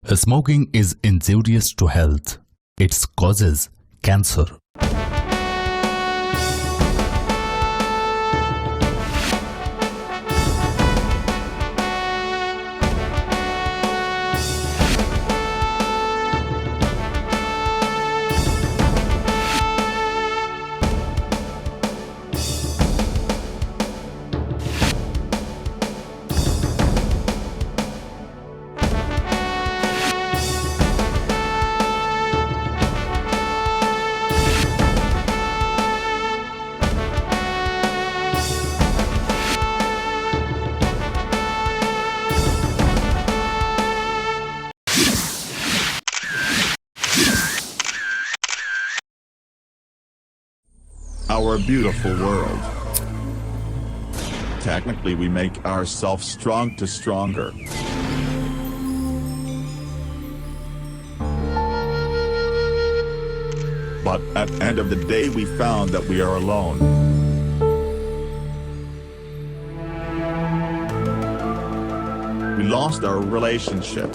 Smoking is injurious to health. It causes cancer. Our beautiful world. Technically, we make ourselves strong to stronger. But at the end of the day, we found that we are alone. We lost our relationship.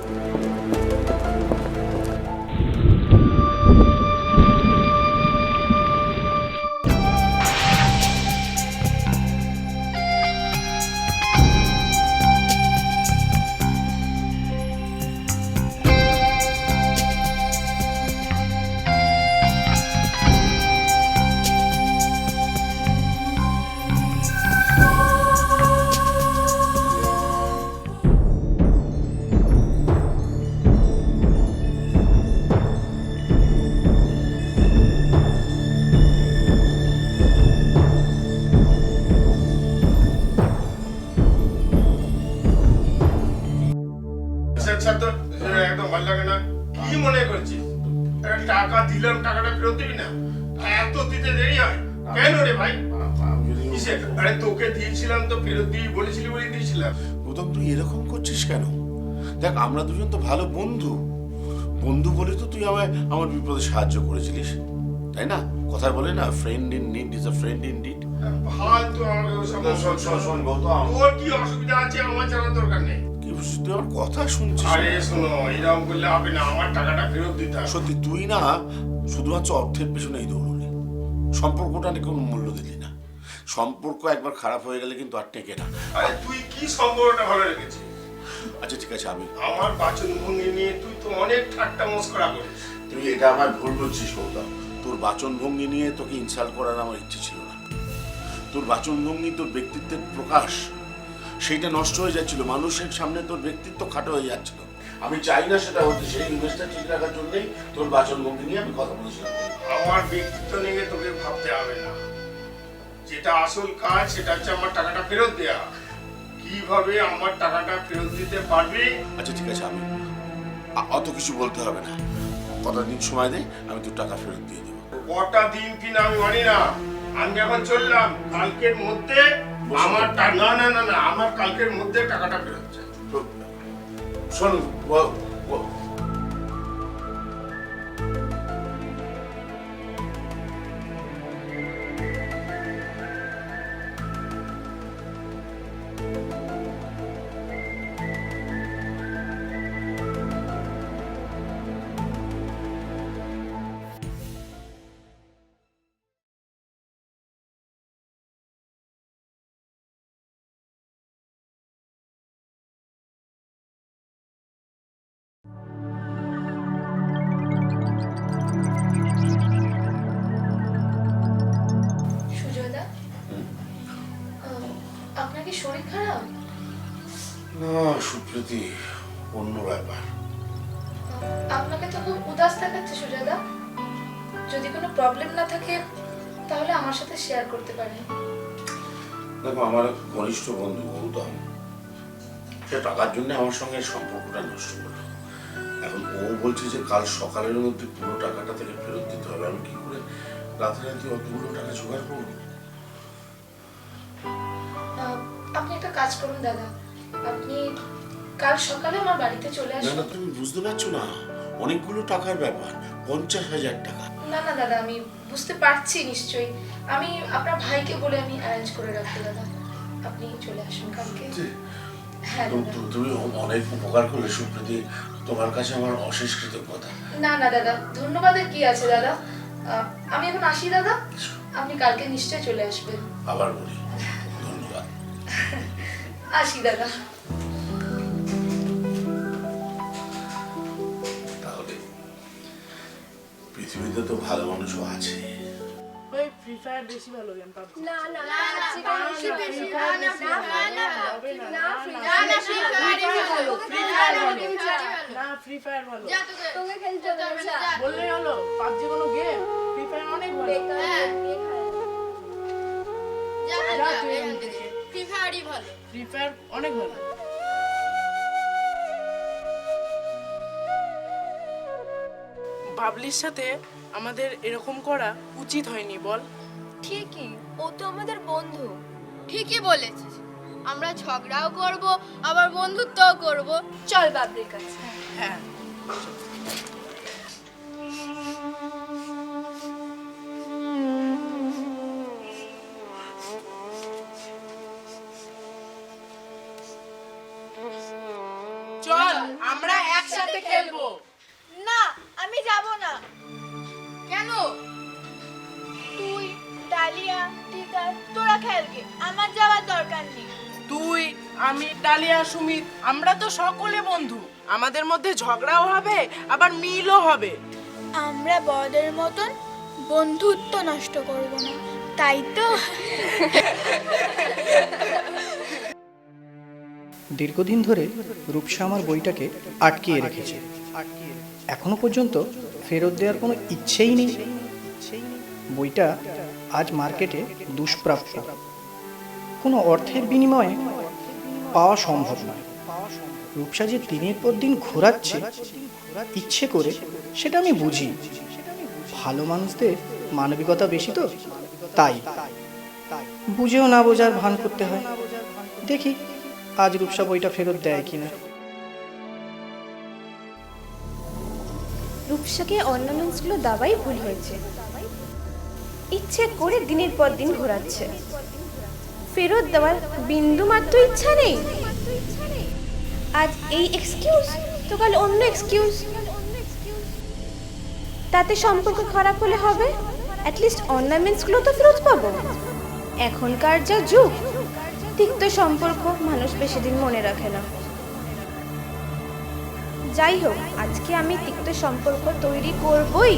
একদম ভালো লাগে না। কি মনে করছিস টাকা দিলাম, টাকাটা ফেরত দিবি না? এত দিতে দেরি হয় কেন রে ভাই? আরে তোকে দিয়েছিলাম তো ফেরত দিবি বলেছিলি বলে দিয়েছিলাম। গৌতম, তুই এরকম করছিস কেন? দেখ, আমরা দুজন তো ভালো বন্ধু। বন্ধু বলে তো তুই আমায় আমার বিপদে সাহায্য করেছিলিস, তাই না? কথায় বলে না, friend in need is a friend in deed. ফালতু আমাকে ওসব শোন গৌতম, তোর কি অসুবিধা আছে আমার জানার দরকার নেই। কি তুই আমার কথা শুনছিস? আরে শোনো, এরকম করলে হবে না, আমার টাকাটা ফেরত দিতে হবে। সত্যি তুই না শুধুমাত্র অর্থের পেছনেই দৌড়লি, সম্পর্কটা কোনো মূল্য দিলি না। সম্পর্ক একবার খারাপ হয়ে গেলে কিন্তু আর টেকে না। আরে তুই কি সম্পর্কটা ভালো রেখেছিস? আচ্ছা ঠিক আছে, আমি আমার বাচনভঙ্গি নিয়ে তুই তো অনেক ঠাট্টা মস্করা করিস। তুই এটা আমার ভুল বলছিস গৌতম। তোর বাচনভঙ্গি নিয়ে তোকে ইনসাল্ট করার আমার ইচ্ছে ছিল না। তোর বাচনভঙ্গি তোর ব্যক্তিত্বের প্রকাশ, সেইটা নষ্ট হয়ে যাচ্ছিল। মানুষের সামনে তোর ব্যক্তিত্ব খাটো হয়ে যাচ্ছিল। আমি চাই না সেটা হচ্ছে। সেই ইমেজটা ঠিক রাখার জন্যই তোর বাচনভঙ্গি নিয়ে আমি কথা বলেছিলাম। আমার ব্যক্তিত্ব নিয়ে তোকে ভাবতে হবে না। যেটা আসল কাজ সেটা হচ্ছে আমার টাকাটা ফেরত দেয়া। কিভাবে আমার টাকাটা ফেরত দিতে পারবি? আচ্ছা ঠিক আছে, আমি অত কিছু বলতে হবে না। কটা দিন সময় দে, আমি তোর টাকা ফেরত দিয়ে দেবো। কটা দিন কিনা আমি মানি না। আমি এখন চললাম, কালকের মধ্যে আমার না না না না আমার কালকের মধ্যে টাকাটা ফেরত চাই। শোন, সুজয়দা, আপনার কি শরীর খারাপ? না সুপ্রীতি, অন্য ব্যাপার। আপনাকে তো খুব উদাস দেখাচ্ছে সুজয়দা। যদি কোনো প্রবলেম না থাকে তাহলে আমার সাথে শেয়ার করতে পারেন। দেখো, আমার এক ঘনিষ্ঠ বন্ধু গৌতম, সে টাকার জন্য আমার সঙ্গে সম্পর্কটা নষ্ট করলো। এখন ও বলছে যে কাল সকালের মধ্যে পুরো টাকাটা থেকে ফেরত দিতে হবে। আমি কি করে রাতারাতি অতগুলো টাকা জোগাড় করবো? আপনি একটা কাজ করুন দাদা, আপনি কাল সকালে আমার বাড়িতে চলে না আসুন। না, তুমি বুঝতে পারছো না, অনেকগুলো টাকার ব্যাপার, 50,000 টাকা। না না দাদা, আমি বুঝতে পারছি নিশ্চয়ই। আমি আপনার ভাইকে বলে আমি অ্যারেঞ্জ করে রাখবো দাদা। আপনি চলে আসুন কালকে। হ্যাঁ দাদা। তুমি অনেক উপকার করলে সুপ্রীতি। তোমার কাছে আমার অশেষ কৃতজ্ঞতা। না না দাদা, ধন্যবাদের কি আছে দাদা। আমি এখন আসি দাদা, আপনি কালকে নিশ্চয়ই চলে আসবেন। আবার বলি ধন্যবাদ। আসি দাদা। তাহলে পৃথিবীতে তো ভালো মানুষও আছে। ওই ফ্রি ফায়ার বেশি ভালো গেম পাবজি না না না বেশি ভালো না ফ্রি ফায়ার ভালো তোকে খেলতে হবে না বললেই হলো পাবজি কোনো গেম ফ্রি ফায়ার অনেক ভালো ফ্রি ফায়ারই ভালো ফ্রি ফায়ার অনেক ভালো বাবলির সাথে আমাদের এরকম করা উচিত হয়নি বল ঠিকই ও তো আমাদের বন্ধু ঠিকই বলেছিস আমরা ঝগড়াও করব আবার বন্ধুত্বও করব চল বাবলির কাছে হ্যাঁ চল আমরা একসাথে খেলবো না আমি যাব না কেন তুই ডালিয়া টিকা তোরা খেলকে আমার যাওয়ার দরকার নেই তুই আমি ডালিয়া সুমিত আমরা তো সকলে বন্ধু আমাদের মধ্যে ঝগড়াও হবে আবার মিলও হবে আমরা বড়দের মতন বন্ধুত্ব নষ্ট করব না তাই তো দীর্ঘদিন ধরে রূপসা আমার বইটাকে আটকিয়ে রেখেছে এখনো পর্যন্ত ফেরত দেওয়ার কোনো ইচ্ছেই নেই বইটা আজ মার্কেটে দুষ্প্রাপ্য কোনো অর্থের বিনিময়ে পাওয়া সম্ভব নয় রূপসা যে দিনের পর দিন ঘোরাচ্ছে ইচ্ছে করে সেটা আমি বুঝি ভালো মানুষদের মানবিকতা বেশি তো তাই বুঝেও না বোঝার ভান করতে হয় দেখি আজ রূপসা বইটা ফেরত দেয় কিনা রূপসাকে অর্নামেন্টসগুলো দাবাই ভুল হয়েছে ইচ্ছে করে দিনের পর দিন ঘোরাচ্ছে ফেরত দেওয়ার বিন্দু মাত্র ইচ্ছা নেই আজ এই এক্সকিউজ তো কাল অন্য এক্সকিউজ তাতে সম্পর্ক খারাপ হলে হবে অ্যাটলিস্ট অর্নামেন্টসগুলো তো ফেরত পাবো এখনকার যা যুগ তিক্ত সম্পর্ক মানুষ বেশি দিন মনে রাখে না যাই হোক আজকে আমি তিক্ত সম্পর্ক তৈরি করবই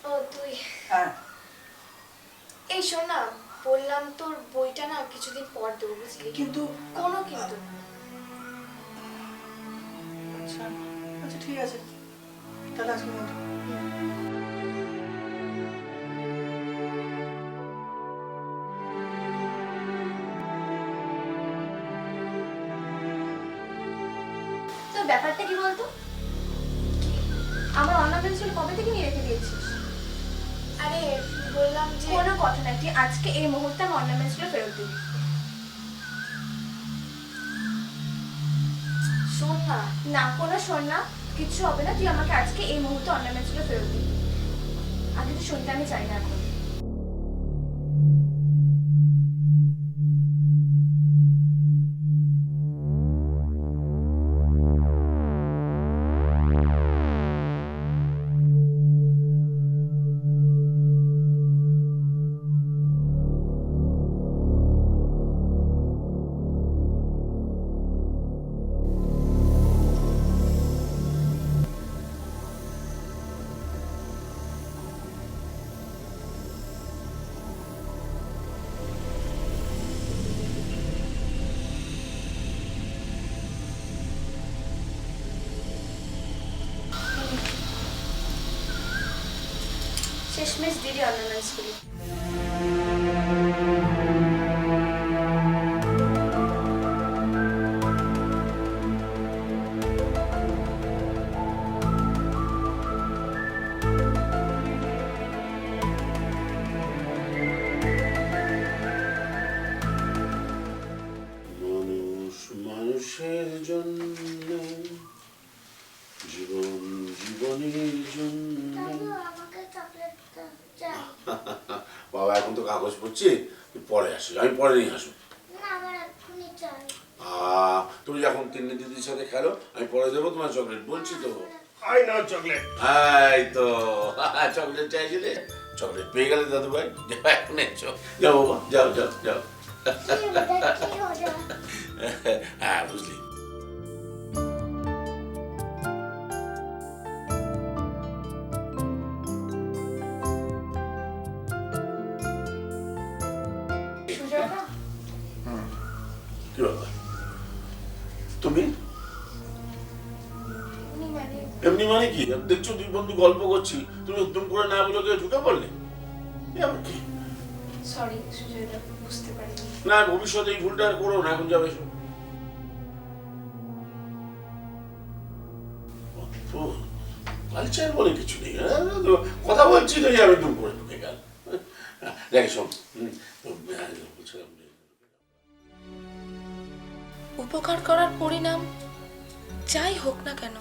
ও তুই এই শোন না বললাম তোর বইটা না কিছুদিন পর দেবো বুঝলি কিন্তু কোনো কিন্তু আচ্ছা আচ্ছা ঠিক আছে তাহলে আজকে মতো তো ব্যাপারটা কি বলতো আমার অর্নামেন্টসগুলো কবে থেকে নিয়ে রেখে দিয়েছিস আরে বললাম যে কোনো কথা না তুই আজকে এই মুহূর্তে আমার অর্নামেন্টসগুলো ফেরত দিবি শোন না না কোনো শোন না কিচ্ছু হবে না তুই আমাকে আজকে এই মুহূর্তে অর্নামেন্টসগুলো ফেরত দিবি আগে তো শুনতে আমি চাই না এখন শেষমেশ দিদি অর্নামেন্টসগুলো মানুষ মানুষের জন্য জীবন জীবনের জন্য এখন তো কাগজ পড়ছি, তুই পরে আসিস, আমি পরে নিয়ে আসবো। তুমি যখন তিন্নি দিদির সাথে খেলো, আমি পরে দেবো তোমার চকলেট, বলছি তো। I now chocolate. এই তো চকলেট চাইছিলে, চকলেট পেয়ে গেলে দাদু ভাই। এখন এসো, যাও বাবা, যাও যাও যাও। হ্যাঁ বুঝলি। সুজাতা, কি ব্যাপার তুমি? উনি মানে এমনি মানে কি? দেখছো দুই বন্ধু গল্প করছি, তুমি উদ্যম করে না বলে ওকে ঢুকে পড়লে, এ আবার কি? সরি সুজাতা, বুঝতে পারিনি। না ভবিষ্যতে এই ভুলটা আর করো না, এখন যাবে। কালচার বলে কিছু নেই, কথা বলছি তো আমি দুম করে ঢুকে গেল। দেখে শোন, উপকার করার পরিণাম যাই হোক না কেন,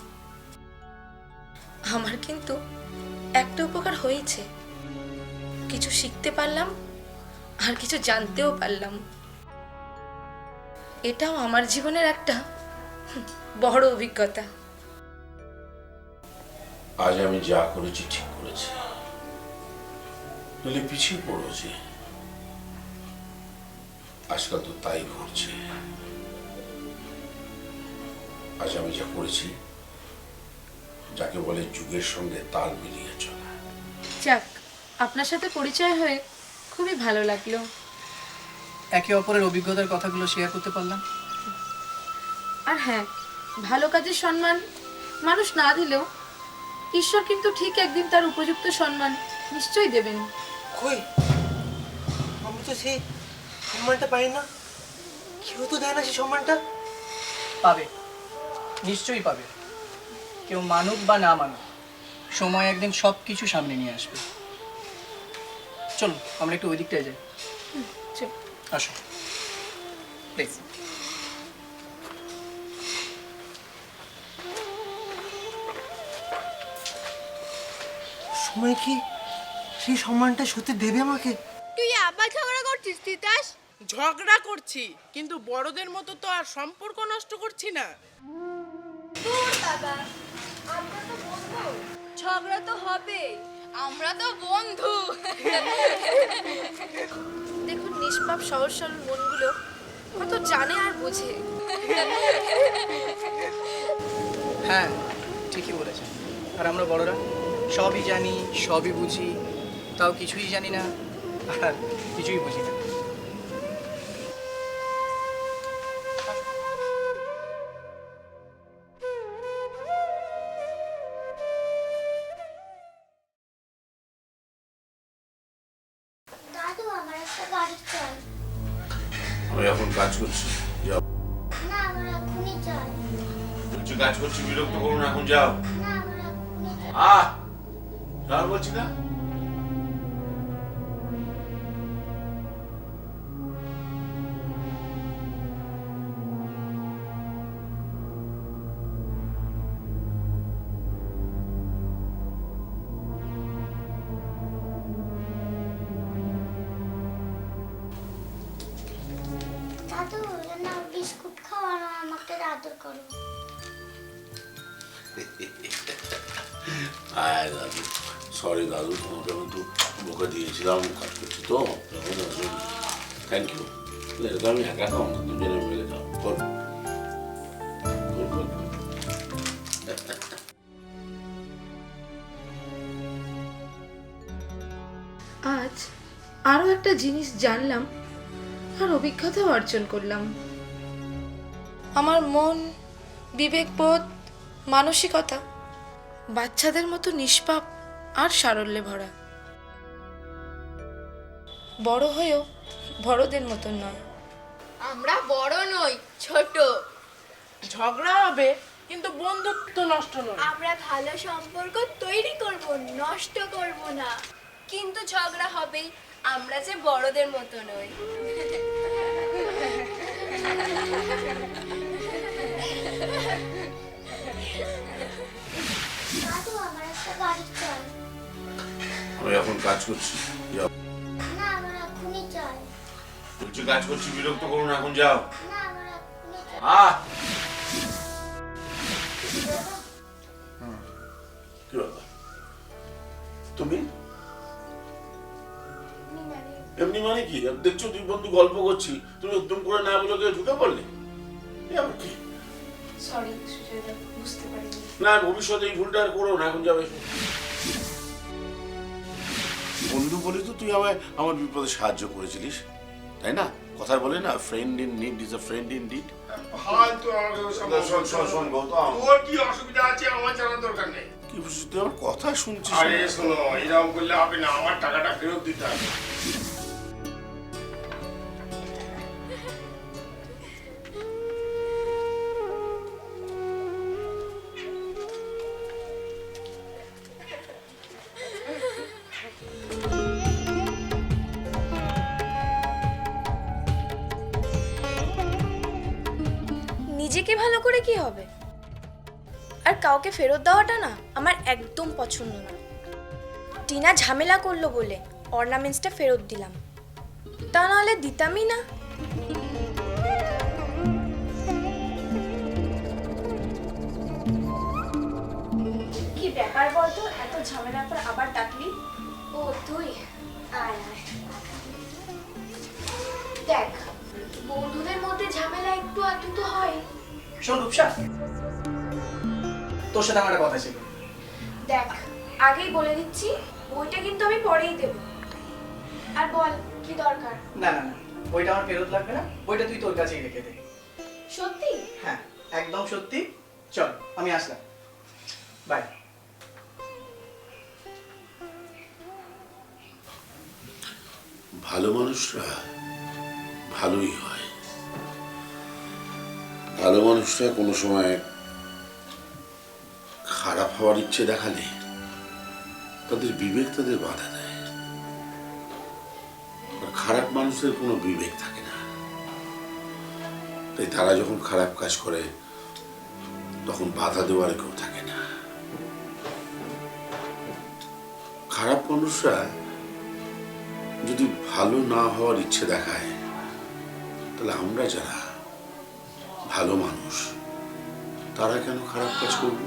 আমার কিন্তু একটা উপকার হয়েছে। কিছু শিখতে পারলাম আর কিছু জানতেও পারলাম। এটাও আমার জীবনের একটা বড় অভিজ্ঞতা। আজ আমি যা করেছি ঠিক করেছি, নইলে পিছিয়ে পড়েছি। আজকাল তো তাই ঘটছে। আজ আমি যা করেছি, যাকে বলে যুগের সঙ্গে তাল মিলিয়ে চলা। যাক, আপনার সাথে পরিচয় হয়ে খুবই ভালো লাগলো। একে অপরের অভিজ্ঞতার কথাগুলো শেয়ার করতে পারলাম। আর হ্যাঁ, ভালো কাজের সম্মান মানুষ না দিলেও ঈশ্বর কিন্তু ঠিক একদিন তার উপযুক্ত সম্মান নিশ্চয়ই দেবেন। কই, আমি তো সেই সম্মানটা পাই না, কেউ তো দেয় না সেই সম্মানটা। পাবে, নিশ্চয়ই পাবে। কেউ মানুক বা না মানুক, সময় একদিন সব কিছু সামনে নিয়ে আসবে। চলো আমরা একটু ওই দিকটায় যাই। চল। আসো প্লিজ। সময় কি সেই সম্মানটা সত্যি দেবে আমাকে? তুই আবার ঝগড়া করছিস তিতাস? ঝগড়া করছি, কিন্তু বড়দের মতো তো আর সম্পর্ক নষ্ট করছি না। দূর বাবা, আমরা তো বন্ধু। ঝগড়া তো হবে, আমরা তো বন্ধু। দেখুন, নিষ্পাপ সহজ সরল মনগুলো কত জানে আর বোঝে। হ্যাঁ ঠিকই বলেছেন। আর আমরা বড়রা সবই জানি, সবই বুঝি, তাও কিছুই জানি না আর কিছুই বুঝি না। দাদু, আমার একটা গাড়ি চাই। আমি এখন কাজ করছি, যাও। না, আমার এখনই চাই। কিছু কাজ করছি, বিরক্ত করো না, এখন যাও। না, আমার এখনই চাই। যাও বলছি না। দাদু, না বিস্কুট খাওয়ানো, আমাকে আদর করো। হ্যাঁ দাদু, সরি দাদু, তোমাকে আমি তো বোকা দিয়েছিলাম, কাজ করছি তো। Thank you. এটা আমি একা খাও না, দুজনে মিলে খাও। বল বল। আজ আরো একটা জিনিস জানলাম আর অভিজ্ঞতাও অর্জন করলাম। আমার মন, বিবেকবোধ, মানসিকতা বাচ্চাদের মতো নিষ্পাপ আর সারল্যে ভরা। বড় হয়েও বড়দের মতন নয়। আমরা বড় নই, ছোট। ঝগড়া হবে, কিন্তু বন্ধুত্ব নষ্ট নয়। আমরা ভালো সম্পর্ক তৈরি করব, নষ্ট করব না। কিন্তু ঝগড়া হবে, আমরা যে বড়দের মতো নই। দাদু, আমার একটা গাড়ি চাই। আমি এখন কাজ করছি, যাও। না, আমার বলছি কাজ করছি, বিরক্ত করুন, এখন যাও। না আমার এখনই আহ কি ব্যাপার তুমি এমনি মানে কি? দেখছো দুই বন্ধু গল্প করছি, তুমি একদম করে না বলে কেউ ঢুকে পড়লে, এ আবার কি? সরি সুজয়দা, বুঝতে পারিনি। না ভবিষ্যতে এই ভুলটা আর করো না, এখন যাবে। বন্ধু বলি তো তুই আমায় আমার বিপদে সাহায্য করেছিলিস, তাই না? কথা বলে না, friend in need is a friend in deed. ফালতু আমাকে ওসব শোন গৌতম, তোর কি অসুবিধা আছে আমার জানার দরকার নেই। কি বুঝছিস তুই আমার কথা শুনছিস? আরে শোনো, এরকম করলে হবে না, আমার টাকাটা ফেরত দিতে হবে। নিজেকে ভালো করে কি হবে? আর কাউকে ফেরত দেওয়াটা না আমার একদম পছন্দ না। টিনা ঝামেলা করলো বলে অর্নামেন্টসটা ফেরত দিলাম, তা নাহলে দিতামই না। কি ব্যাপার বলতো, এত ঝামেলার পর আবার ডাকলি? ও তুই আয় আয়। দেখ, বন্ধুদের মধ্যে ঝামেলা একটু আধটু তো হয়। শোন রূপসা, তোর সাথে আমার একটা কথা ছিল। দেখ, আগেই বলে দিচ্ছি, বইটা কিন্তু আমি পরেই দেব। আর বল কি দরকার? না না না, বইটা আমার ফেরত লাগবে না, বইটা তুই তোর কাছেই রেখে দে। সত্যি? হ্যাঁ একদম সত্যি। চল আমি আসলাম, বাই। ভালো মানুষরা ভালোই হয়। ভালো মানুষরা কোনো সময় খারাপ হওয়ার ইচ্ছে দেখালে তাদের বিবেক তাদের বাধা দেয়। আর খারাপ মানুষদের কোনো বিবেক থাকে না, তাই তারা যখন খারাপ কাজ করে তখন বাধা দেওয়ার কেউ থাকে না। খারাপ মানুষরা যদি ভালো না হওয়ার ইচ্ছে দেখায়, তাহলে আমরা যারা ভালো মানুষ তারা কেন খারাপ কাজ করবো?